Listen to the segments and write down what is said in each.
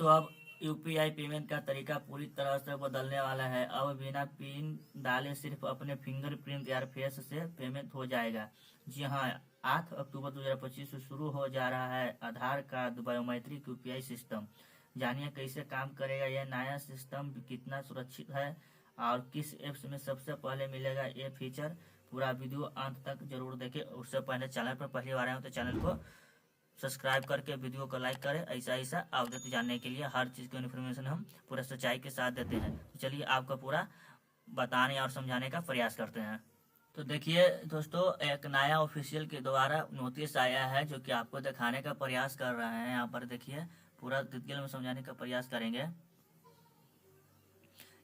दोस्तों अब UPI payment का तरीका पूरी तरह से बदलने वाला है। अब बिना पिन डाले सिर्फ अपने फिंगरप्रिंट या फेस से पेमेंट हो जाएगा। जी हाँ, 8 अक्टूबर 2025 से शुरू हो जा रहा है आधार कार्ड बायोमेट्रिक यूपीआई सिस्टम। जानिए कैसे काम करेगा यह नया सिस्टम, कितना सुरक्षित है और किस एप्स में सबसे पहले मिलेगा ये फीचर। पूरा वीडियो अंत तक जरूर देखें। उससे पहले चैनल पर पहली बार आए हो तो चैनल को सब्सक्राइब करके वीडियो को लाइक करें। ऐसा अपडेट जानने के लिए हर चीज़ की इन्फॉर्मेशन हम पूरा सच्चाई के साथ देते हैं। तो चलिए आपको पूरा बताने और समझाने का प्रयास करते हैं। तो देखिए दोस्तों, एक नया ऑफिशियल के द्वारा नोटिस आया है जो कि आपको दिखाने का प्रयास कर रहे हैं। यहाँ पर देखिए, पूरा डिटेल में समझाने का प्रयास करेंगे।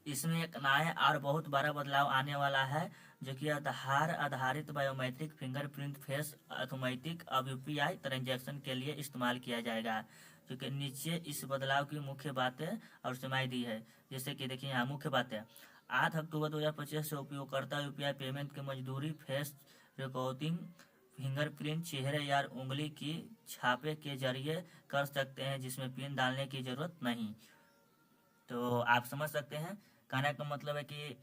इसमें एक नया और बहुत बड़ा बदलाव आने वाला है जो कि आधार आधारित बायोमेट्रिक फिंगरप्रिंट फेस ऑटोमेटिक अब यूपीआई ट्रांजैक्शन के लिए इस्तेमाल किया जाएगा। जो कि नीचे इस बदलाव की मुख्य बातें और सीमाएं दी है। जैसे कि देखिए यहाँ मुख्य बातें। 8 अक्टूबर 2025 से उपयोगकर्ता यूपीआई पेमेंट की मजदूरी फेस रिकॉर्डिंग फिंगरप्रिंट चेहरे या उंगली की छापे के जरिए कर सकते हैं, जिसमें पिन डालने की जरूरत नहीं। तो आप समझ सकते हैं, कहने का मतलब है कि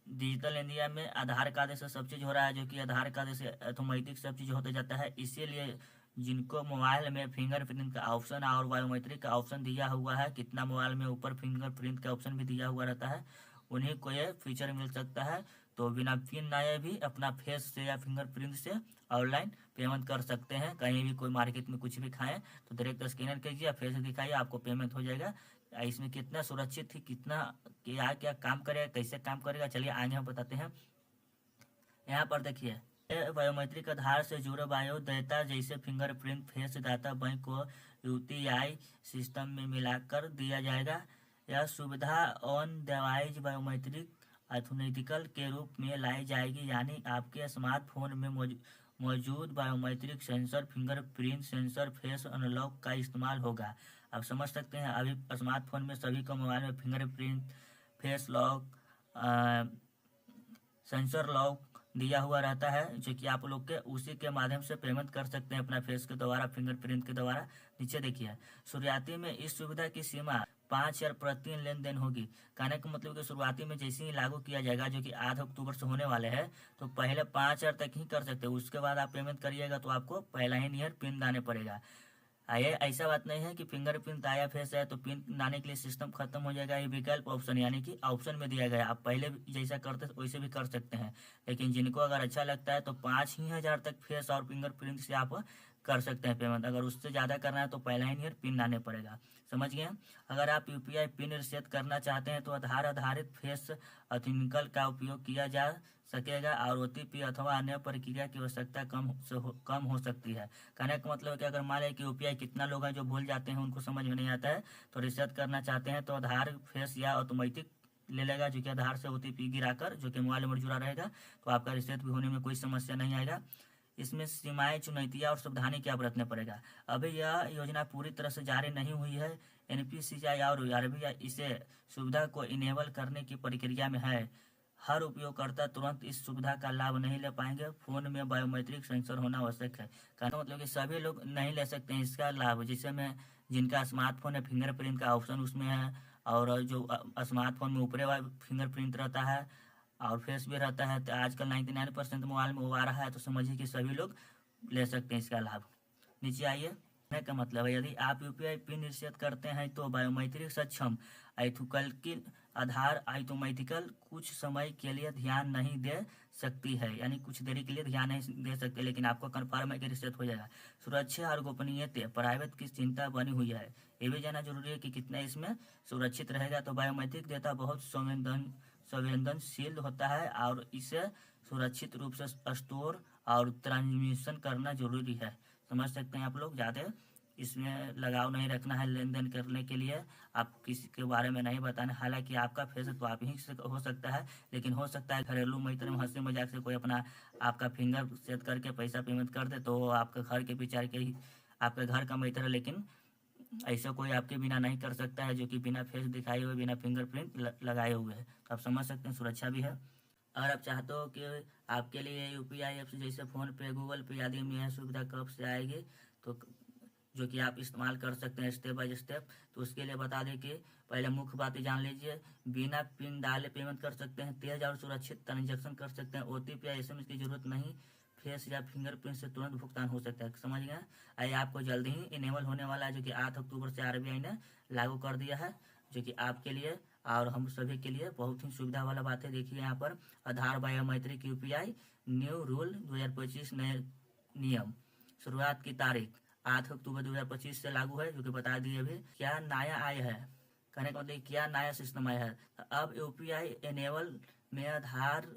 डिजिटल इंडिया में आधार कार्ड से सब चीज़ हो रहा है, जो कि आधार कार्ड से ऑटोमेटिक सब चीज़ होते जाता है। इसीलिए जिनको मोबाइल में फिंगरप्रिंट का ऑप्शन और बायोमेट्रिक का ऑप्शन दिया हुआ है, कितना मोबाइल में ऊपर फिंगरप्रिंट का ऑप्शन भी दिया हुआ रहता है, उन्हीं को ये फीचर मिल सकता है। तो बिना पिन लाए भी अपना फेस से या फिंगरप्रिंट से ऑनलाइन पेमेंट कर सकते हैं। कहीं भी कोई मार्केट में कुछ भी खाएं तो डायरेक्ट स्कैनर कीजिए, फेस दिखाइए, आपको पेमेंट हो जाएगा। इसमें कितना सुरक्षित है, कितना क्या क्या काम करेगा, कैसे काम करेगा, चलिए आगे हम बताते हैं। यहाँ पर देखिए, बायोमेट्रिक आधार से जुड़े बायो डेटा जैसे फिंगरप्रिंट फेस डाटा बैंक को यूटीआई सिस्टम में मिलाकर दिया जाएगा। यह सुविधा ऑन डिवाइस बायोमेट्रिक ऑथेंटिकल के रूप में लाई जाएगी, यानी आपके स्मार्टफोन में मौजूद biometric sensor fingerprint sensor face unlock का इस्तेमाल होगा। आप समझ सकते हैं, अभी स्मार्टफोन में सभी को मोबाइल में fingerprint face lock sensor lock दिया हुआ रहता है, जो कि आप लोग के उसी के माध्यम से पेमेंट कर सकते हैं अपना फेस के द्वारा, फिंगरप्रिंट के द्वारा। नीचे देखिए, शुरुआती में इस सुविधा की सीमा 5,000 प्रति लेन देन होगी। कहने का मतलब कि शुरुआती में जैसे ही लागू किया जाएगा, जो कि 8 अक्टूबर से होने वाले हैं, तो पहले 5,000 तक ही कर सकते हैं। उसके बाद आप पेमेंट करिएगा तो आपको पहला ही नियर पिन लाने पड़ेगा। ये ऐसा बात नहीं है कि फिंगरप्रिंट आया फेस है तो पिन लाने के लिए सिस्टम खत्म हो जाएगा। ये विकल्प ऑप्शन यानी कि ऑप्शन में दिया गया, आप पहले जैसा करते वैसे भी कर सकते हैं। लेकिन जिनको अगर अच्छा लगता है तो 5,000 तक फेस और फिंगरप्रिंट से आप कर सकते हैं पेमेंट। अगर उससे ज़्यादा करना है तो पहला ही नियर पिन लाने पड़ेगा। समझ गए? अगर आप यूपीआई पिन रिसेट करना चाहते हैं तो आधार आधारित फेस ऑथेंटिकल का उपयोग किया जा सकेगा और ओटीपी अथवा अन्य प्रक्रिया की आवश्यकता कम हो सकती है। कहने का मतलब है कि अगर मान लें कि यूपीआई कितना लोग हैं जो भूल जाते हैं, उनको समझ में नहीं आता है, तो रिसेट करना चाहते हैं तो आधार फेस या ऑटोमेटिक ले लेगा, जो कि आधार से ओटीपी गिराकर जो कि मोबाइल नंबर जुड़ा रहेगा, तो आपका रिसेट भी होने में कोई समस्या नहीं आएगा। इसमें सीमाएं, चुनौतियां और सावधानी क्या बरतने पड़ेगा। अभी यह योजना पूरी तरह से जारी नहीं हुई है। एनपीसीआई और आरबीआई इसे सुविधा को इनेबल करने की प्रक्रिया में है। हर उपयोगकर्ता तुरंत इस सुविधा का लाभ नहीं ले पाएंगे। फोन में बायोमेट्रिक सेंसर होना आवश्यक है। कहना मतलब कि सभी लोग नहीं ले सकते हैं इसका लाभ। जिससे में जिनका स्मार्टफोन है, फिंगरप्रिंट का ऑप्शन उसमें है, और जो स्मार्टफोन में ऊपरे वाला फिंगरप्रिंट रहता है और फेस भी रहता है, तो आजकल 99% मोबाइल में वो आ रहा है, तो समझिए कि सभी लोग ले सकते हैं इसका लाभ। नीचे आइए, कहने का मतलब है यदि आप यूपीआई पिन रिसेट करते हैं तो बायोमेट्रिक सक्षम ऑथेंटिकल आधार ऑटोमेटिकल कुछ समय के लिए ध्यान नहीं दे सकती है, यानी कुछ देरी के लिए ध्यान नहीं दे सकते, लेकिन आपको कन्फर्म है कि रिसेट हो जाएगा। सुरक्षा और गोपनीयता प्राइवेट की चिंता बनी हुई है। ये भी जानना जरूरी है कि कितना इसमें सुरक्षित रहेगा। तो बायोमेट्रिक डेटा बहुत संवेदनशील होता है और इसे सुरक्षित रूप से स्टोर और ट्रांसमिशन करना जरूरी है। समझ सकते हैं आप लोग, ज़्यादा इसमें लगाव नहीं रखना है। लेन देन करने के लिए आप किसी के बारे में नहीं बताना। हालांकि आपका फेस तो आप ही से हो सकता है, लेकिन हो सकता है घरेलू मैटर में हंसी मजाक से कोई अपना आपका फिंगर सेट करके पैसा पेमेंट कर दे, तो आपके घर के विचार के ही आपके घर का मैटर है। लेकिन ऐसा कोई आपके बिना नहीं कर सकता है, जो कि बिना फेस दिखाए हुए, बिना फिंगरप्रिंट लगाए हुए है। तो आप समझ सकते हैं, सुरक्षा भी है। अगर आप चाहते हो कि आपके लिए यूपीआई ऐप्स जैसे फोन पे, गूगल पे आदि में यह सुविधा कब से आएगी, तो जो कि आप इस्तेमाल कर सकते हैं स्टेप बाय स्टेप। तो उसके लिए बता दें कि पहले मुख्य बातें जान लीजिए। बिना पिन डाले पेमेंट कर सकते हैं, तेज और सुरक्षित ट्रांजेक्शन कर सकते हैं, OTP या SMS की जरूरत नहीं, फेस या फिंगरप्रिंट से तुरंत भुगतान हो सकता है। समझ गए? ये आपको जल्दी ही इनेबल होने वाला है, जो कि 8 अक्टूबर से RBI ने लागू कर दिया है, जो कि आपके लिए और हम सभी के लिए बहुत ही सुविधा वाला बात है। देखिए यहाँ पर आधार बायोमेट्रिक UPI न्यू रूल 2025 नए नियम, शुरुआत की तारीख 8 अक्टूबर 2025 से लागू है, जो कि बता दिए अभी। क्या नया आया है, कहने का मतलब क्या नया सिस्टम आया है। अब UPI एनेबल में आधार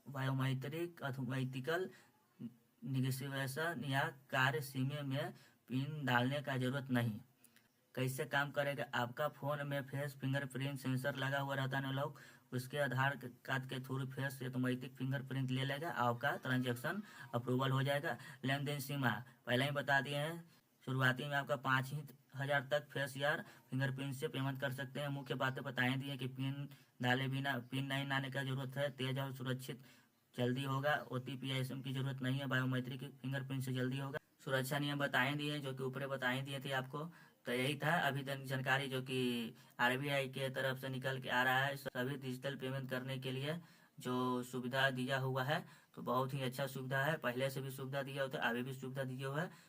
बायोमेट्रिक ऑथोमेटिकल निगेसिवेशन या कार्य सीमे में पिन डालने का जरूरत नहीं। कैसे काम करेगा, आपका फोन में फेस फिंगरप्रिंट सेंसर लगा हुआ रहता है ना लोग, उसके आधार कार्ड के थ्रू फेस ऑटोमेटिक फिंगरप्रिंट ले लेगा, आपका ट्रांजेक्शन अप्रूवल हो जाएगा। लेन देन सीमा पहले ही बता दिए हैं, शुरुआती में आपका 5,000 तक फेस या फिंगरप्रिंट से पेमेंट कर सकते हैं। मुख्य बातें बताई दी है कि पिन डाले बिना पिन नहीं डालने का जरूरत है, तेज और सुरक्षित जल्दी होगा, OTP या SMS की जरूरत नहीं है, बायोमेट्रिक फिंगरप्रिंट से जल्दी होगा। सुरक्षा नियम बताए दिए जो कि ऊपर बताए दिए थे आपको। तो यही था अभी तक जानकारी जो कि RBI के तरफ से निकल के आ रहा है सभी डिजिटल पेमेंट करने के लिए जो सुविधा दिया हुआ है। तो बहुत ही अच्छा सुविधा है, पहले से भी सुविधा दिया हुआ था, अभी भी सुविधा दिया हुआ है।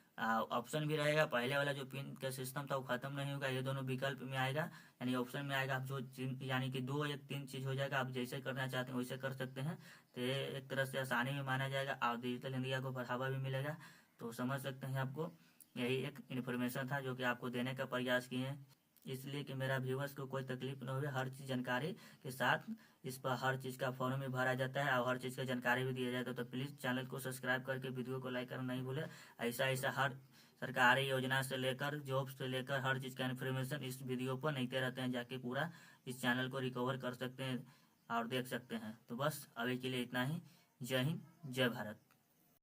ऑप्शन भी रहेगा, पहले वाला जो पिन का सिस्टम था वो खत्म नहीं होगा, ये दोनों विकल्प में आएगा, यानी ऑप्शन में आएगा। आप जो यानी कि 2 या 3 चीज हो जाएगा, आप जैसे करना चाहते हैं वैसे कर सकते हैं। तो ये एक तरह से आसानी भी माना जाएगा और डिजिटल इंडिया को बढ़ावा भी मिलेगा। तो समझ सकते हैं, आपको यही एक इन्फॉर्मेशन था जो कि आपको देने का प्रयास किए हैं, इसलिए कि मेरा व्यूवर्स को कोई तकलीफ न हो, हर चीज जानकारी के साथ इस पर हर चीज का फॉर्म भी भरा जाता है और हर चीज का जानकारी भी दिया जाता है। तो प्लीज चैनल को सब्सक्राइब करके वीडियो को लाइक करना नहीं भूले। ऐसा ऐसा हर सरकारी योजना से लेकर जॉब से लेकर हर चीज का इन्फॉर्मेशन इस वीडियो पर नहीं रहते हैं, जाके पूरा इस चैनल को रिकवर कर सकते हैं और देख सकते हैं। तो बस अभी के लिए इतना ही। जय हिंद, जय भारत।